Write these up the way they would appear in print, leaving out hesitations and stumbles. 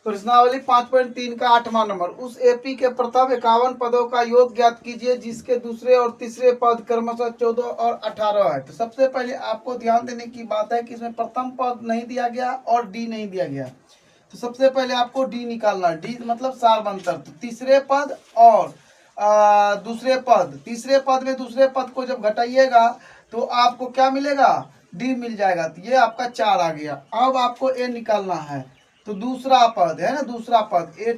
प्रश्नावली 5.3 का 8वां नंबर। उस एपी के प्रथम 51 पदों का योग ज्ञात कीजिए जिसके दूसरे और तीसरे पद क्रमशः 14 और 18 है। तो सबसे पहले आपको ध्यान देने की बात है कि इसमें प्रथम पद नहीं दिया गया और डी नहीं दिया गया। तो सबसे पहले आपको डी निकालना है। डी मतलब सार्वंतर। तो तीसरे पद और दूसरे पद, तीसरे पद में दूसरे पद को जब घटाइएगा तो आपको क्या मिलेगा? डी मिल जाएगा। तो ये आपका 4 आ गया। अब आपको ए निकालना है। तो दूसरा पद है ना, दूसरा पद ए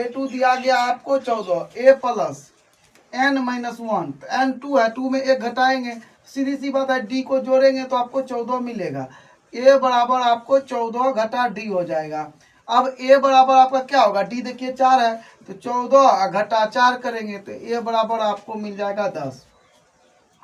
टू दिया गया आपको 14, ए प्लस n माइनस 1। तो n2 है, 2 में एक घटाएंगे, सीधी सी बात है, डी को जोड़ेंगे तो आपको 14 मिलेगा। ए बराबर आपको 14 घटा डी हो जाएगा। अब ए बराबर आपका क्या होगा? डी देखिए 4 है, तो 14 घटा 4 करेंगे तो ए बराबर आपको मिल जाएगा 10।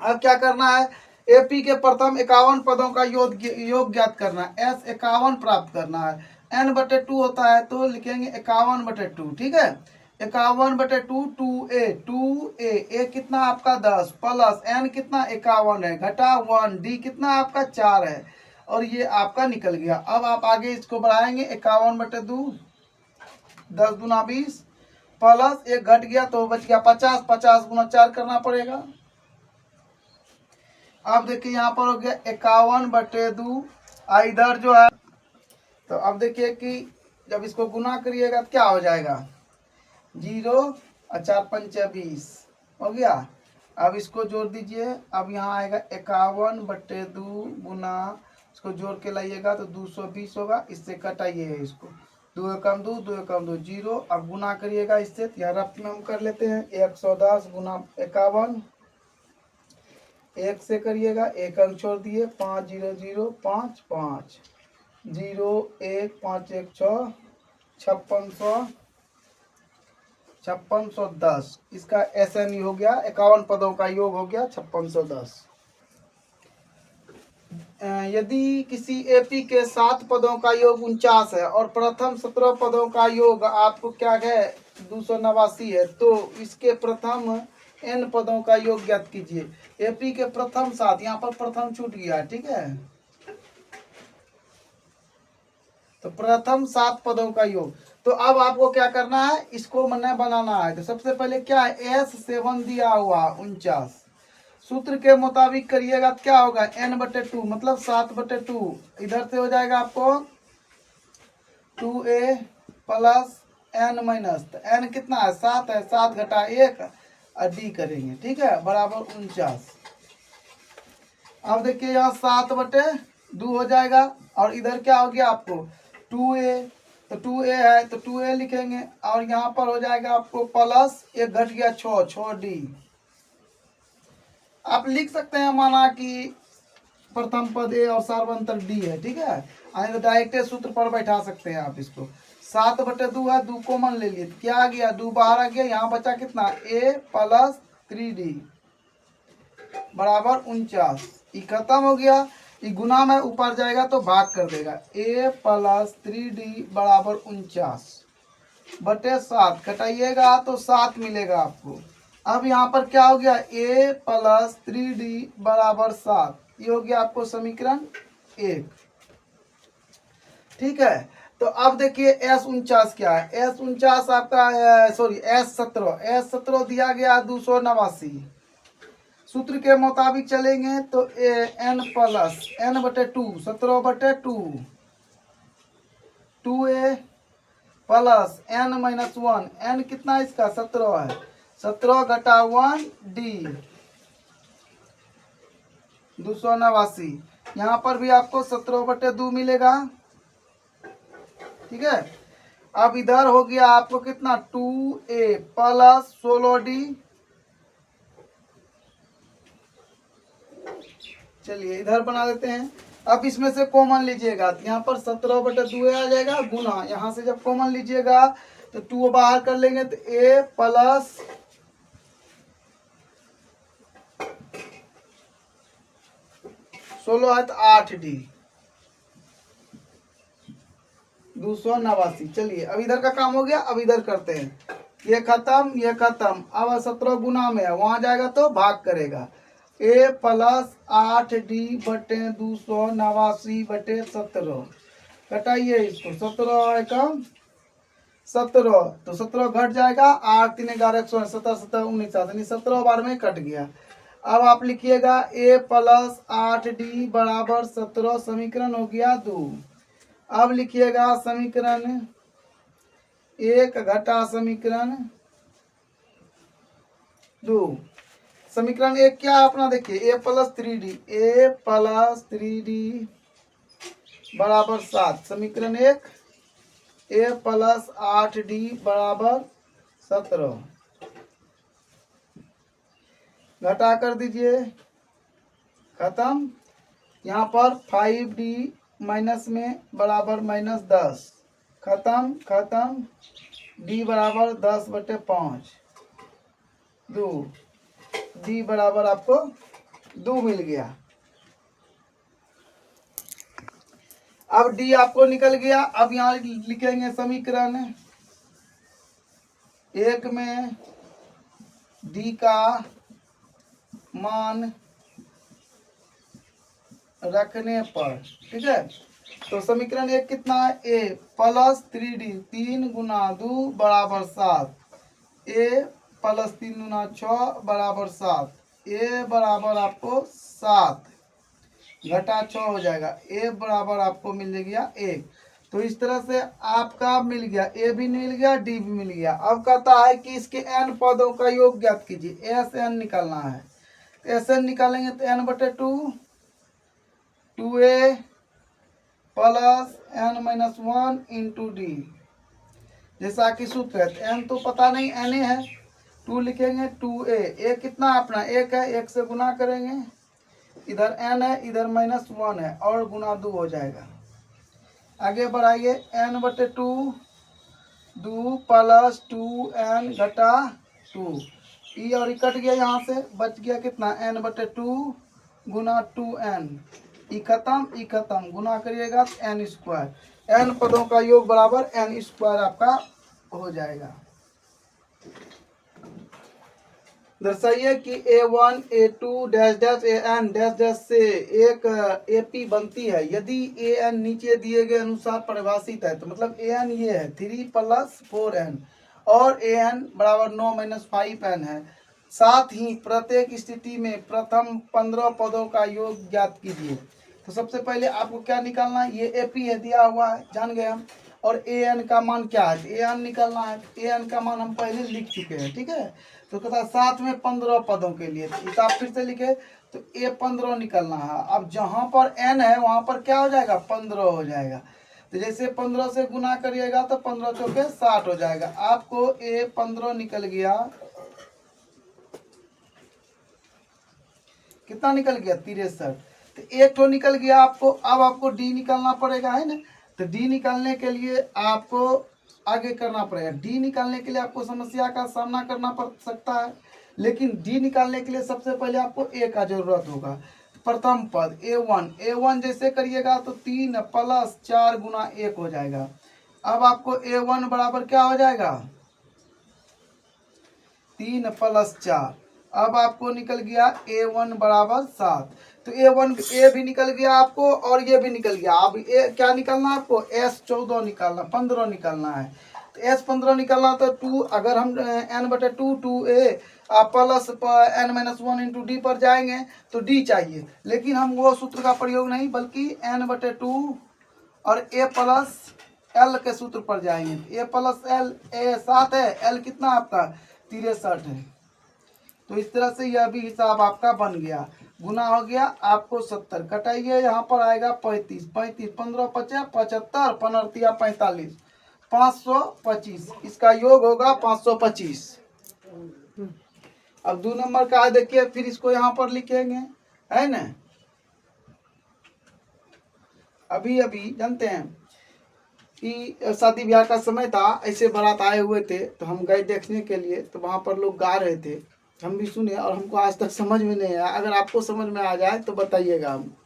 अब क्या करना है? एपी के प्रथम 51 पदों का योग ज्ञात करना है। एस 51 प्राप्त करना है। n/2 होता है तो लिखेंगे 51/2। ठीक है, 51/2 2a कितना आपका 10 प्लस n कितना 51 है घटा 1 डी कितना आपका 4 है और ये आपका निकल गया। अब आप आगे इसको बढ़ाएंगे 51/2 10 दूना 20 प्लस एक घट गया तो बच गया 50, 50 गुना 4 करना पड़ेगा। अब देखिए यहाँ पर हो गया 51/2 इधर जो है। तो अब देखिए कि जब इसको गुना करिएगा तो क्या हो जाएगा? 0 और 4 पंचे 20 हो गया। अब इसको जोड़ दीजिए। अब यहाँ आएगा 51/2 गुना, इसको जोड़ के लाइएगा तो 220 होगा। इससे कटाइए इसको, 2 एकम 2, 2 एकम 2 0। अब गुना करिएगा इससे। तो यहाँ रफ में हम कर लेते हैं 110 गुना 51, 1 से करिएगा, 1 अंक छोड़ दिए, 5 0 0 5 5 0 1 5 1 6 5610। इसका SNE हो गया, 51 पदों का योग हो गया 5610। यदि किसी एपी के 7 पदों का योग 49 है और प्रथम 17 पदों का योग आपको क्या है 289 है, तो इसके प्रथम n पदों का योग ज्ञात कीजिए। एपी के प्रथम 7, यहाँ पर प्रथम छूट गया। ठीक है, तो प्रथम 7 पदों का योग। तो अब आपको क्या करना है? इसको मैंने बनाना है। तो सबसे पहले क्या है? S7 दिया हुआ 49, सूत्र के मुताबिक करिएगा तो क्या होगा? n/2 मतलब 7/2। इधर से हो जाएगा आपको 2a प्लस n माइनस, तो n कितना है? 7 है, 7 घटा 1 और डी करेंगे। ठीक है, बराबर 49। अब देखिए यहाँ 7/2 हो जाएगा और इधर क्या हो गया आपको 2a। तो 2a है तो 2a लिखेंगे और यहाँ पर हो जाएगा आपको प्लस एक घट गया 6d। आप लिख सकते हैं माना कि प्रथम पद ए और सार्वंतर डी है। ठीक है, तो डायरेक्ट सूत्र पर बैठा सकते हैं आप इसको। 7/2 है, 2 कॉमन ले लिए, क्या आ गया? 2 बाहर आ गया। यहाँ बचा कितना? a प्लस 3d बराबर 49। ये खत्म हो गया। ये गुना में ऊपर जाएगा तो भाग कर देगा। a प्लस 3d बराबर 49/7 घटाइएगा तो 7 मिलेगा आपको। अब यहाँ पर क्या हो गया? a प्लस 3d बराबर 7। ये हो गया आपको समीकरण 1। ठीक है, तो अब देखिए S49 क्या है? S49 आपका सॉरी S17 दिया गया 289। सूत्र के मुताबिक चलेंगे तो n plus n/2 17/2 2a plus n minus 1 n कितना इसका 17 है, 17 घटा 1 डी 289। यहाँ पर भी आपको 17/2 मिलेगा। ठीक है, अब इधर हो गया आपको कितना 2a प्लस 16d। चलिए इधर बना देते हैं। अब इसमें से कॉमन लीजिएगा तो यहाँ पर 17/2 आ जाएगा गुना, यहाँ से जब कॉमन लीजिएगा तो 2 बाहर कर लेंगे तो a प्लस 16 है तो 8d 289। चलिए अब इधर का काम हो गया। अब इधर करते हैं, ये खत्म ये खत्म। अब 17 गुना में है, वहां जाएगा तो भाग करेगा। a प्लस 8d/289/17 घटाइए इसको। 17 एकम 17, तो 17 घट जाएगा, 8 3 11 16 17 17 19 यानी 17 बार में कट गया। अब आप लिखिएगा a प्लस 8d बराबर 17, समीकरण हो गया 2। अब लिखिएगा समीकरण 1 घटा समीकरण 2। समीकरण 1 क्या है अपना, देखिए a प्लस 3d बराबर 7, समीकरण 1 a प्लस 8d बराबर 17, घटा कर दीजिए, खत्म। यहाँ पर 5d माइनस में बराबर -10, खत्म खत्म, d बराबर 10/5, 2 d बराबर आपको 2 मिल गया। अब d आपको निकल गया। अब यहाँ लिखेंगे समीकरण 1 में d का मान रखने पर, ठीक है, तो समीकरण 1 कितना है, a प्लस 3d 3 गुना 2 बराबर 7, a प्लस 3 गुना 6 बराबर 7, a बराबर आपको 7 घटा 6 हो जाएगा, a बराबर आपको मिल गया 1। तो इस तरह से आपका मिल गया, a भी मिल गया, d भी मिल गया। अब कहता है कि इसके n पदों का योग ज्ञात कीजिए, Sn निकालना है। Sn निकालेंगे तो n/2 2a plus n-1 into d, जैसा कि सूत्र है, n तो पता नहीं n है, 2 लिखेंगे, 2a, a कितना अपना 1 है, 1 से गुना करेंगे, इधर n है, इधर -1 है और गुना 2 हो जाएगा। आगे बढ़ाइए, n/2 2 प्लस 2n घटा 2, ई और कट गया, यहाँ से बच गया कितना, n/2 गुना 2n, ई खत्म, गुना करिएगा n², n पदों का योग बराबर n² आपका हो जाएगा। दर्शाइए कि a1 a2 dash dash an dash dash से एक AP बनती है यदि an नीचे दिए गए अनुसार परिभाषित है। तो मतलब an ये है 3 + 4n और an बराबर 9 - 5n है। साथ ही प्रत्येक स्थिति में प्रथम 15 पदों का योग ज्ञात कीजिए। तो सबसे पहले आपको क्या निकालना है, ये AP है दिया हुआ है, जान गए हम, और an का मान क्या है, an निकालना है। an का मान हम पहले लिख चुके हैं, ठीक है। तो कहता साथ में 15 पदों के लिए हिसाब फिर से लिखे, तो a 15 निकलना है। अब जहां पर n है वहां पर क्या हो जाएगा, 15 हो जाएगा। तो जैसे 15 से गुना करिएगा तो 15 चौके 60 हो जाएगा। आपको a 15 निकल गया, कितना निकल गया, 63। तो एक तो निकल गया आपको। अब आपको d निकालना पड़ेगा, है ना। तो d निकालने के लिए आपको आगे करना पड़ेगा। d निकालने के लिए आपको समस्या का सामना करना पड़ सकता है, लेकिन d निकालने के लिए सबसे पहले आपको a का जरूरत होगा। प्रथम पद a1 जैसे करिएगा तो 3 + 4 गुना 1 हो जाएगा। अब आपको a1 बराबर क्या हो जाएगा, 3 + 4। अब आपको निकल गया a1 बराबर 7। तो a भी निकल गया आपको और ये भी निकल गया। अब क्या निकालना है आपको, S14 निकालना, 15 निकालना है। तो S15 निकालना तो 2, अगर हम n/2 2a plus n-1 into d पर जाएंगे तो d चाहिए, लेकिन हम वो सूत्र का प्रयोग नहीं बल्कि n/2 और a प्लस l के सूत्र पर जाएंगे। a प्लस l, a 7 है, l कितना आपका 63 है। तो इस तरह से यह भी हिसाब आपका बन गया, गुना हो गया आपको 70, कटाइए, यहाँ पर आएगा 35, 15 × 5 = 75, 15 × 45, 525, इसका योग होगा 525। अब 2 नंबर का है, देखिए, फिर इसको यहाँ पर लिखेंगे, है ना। अभी जानते हैं कि शादी ब्याह का समय था, ऐसे बारात आए हुए थे, तो हम गए देखने के लिए, तो वहाँ पर लोग गा रहे थे, हम भी सुने और हमको आज तक समझ में नहीं आया। अगर आपको समझ में आ जाए तो बताइएगा। हम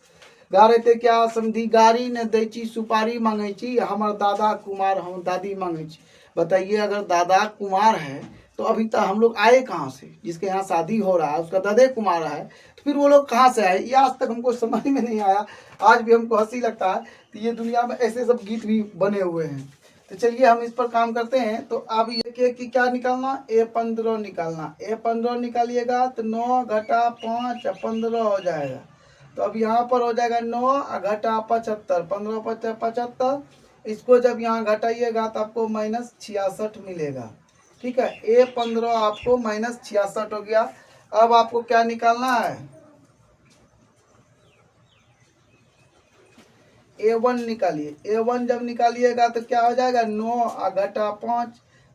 गा रहे थे क्या, समधी गारी ने दैची सुपारी मांगेची, हमार दादा कुमार हम दादी मांगेची। बताइए, अगर दादा कुमार है तो अभी तक हम लोग आए कहाँ से, जिसके यहाँ शादी हो रहा है उसका दादे कुमार है, तो फिर वो लोग कहाँ से आए, ये आज तक हमको समझ में नहीं आया। आज भी हमको हंसी लगता है। तो ये दुनिया में ऐसे सब गीत भी बने हुए हैं। तो चलिए हम इस पर काम करते हैं। तो अब ये कि क्या निकालना, A15 निकालना। A15 निकालिएगा तो 9 घटा 5 15 हो जाएगा। तो अब यहाँ पर हो जाएगा 9 घटा 75, 15 5 75। इसको जब यहाँ घटाइएगा तो आपको -66 मिलेगा। ठीक है, A15 आपको -66 हो गया। अब आपको क्या निकालना है, A1 निकालिए। A1 जब निकालिएगा तो क्या हो जाएगा, 9 घटा 5।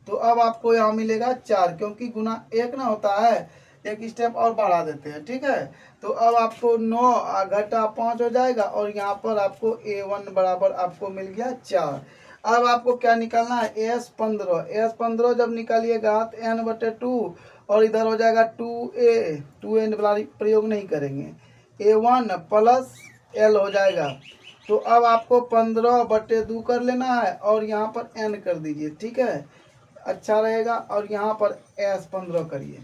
तो अब आपको यहाँ मिलेगा 4, क्योंकि गुना 1 ना होता है, एक स्टेप और बढ़ा देते हैं। ठीक है, तो अब आपको 9 घटा 5 हो जाएगा और यहाँ पर आपको A1 बराबर आपको मिल गया 4। अब आपको क्या निकालना है, S15। S15 जब निकालिएगा तो n/2 और इधर हो जाएगा 2a प्रयोग नहीं करेंगे, A1 प्लस L हो जाएगा। तो अब आपको 15/2 कर लेना है और यहाँ पर n कर दीजिए। ठीक है, अच्छा रहेगा। और यहाँ पर S15 करिए।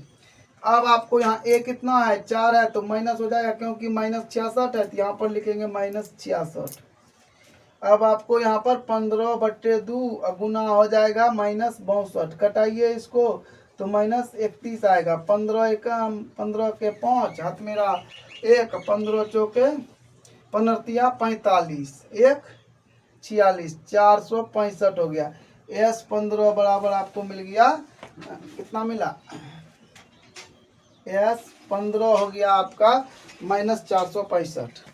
अब आपको यहाँ a कितना है, 4 है, तो माइनस हो जाएगा, क्योंकि -66 है तो यहाँ पर लिखेंगे -66। अब आपको यहाँ पर 15/2 गुना हो जाएगा -62। कटाइए इसको तो -31 आएगा। 15 के 5 हाथ मेरा 1, 15 चौके 15 45, 1 46, 465 हो गया। S15 बराबर आपको मिल गया, कितना मिला, S15 हो गया आपका -465।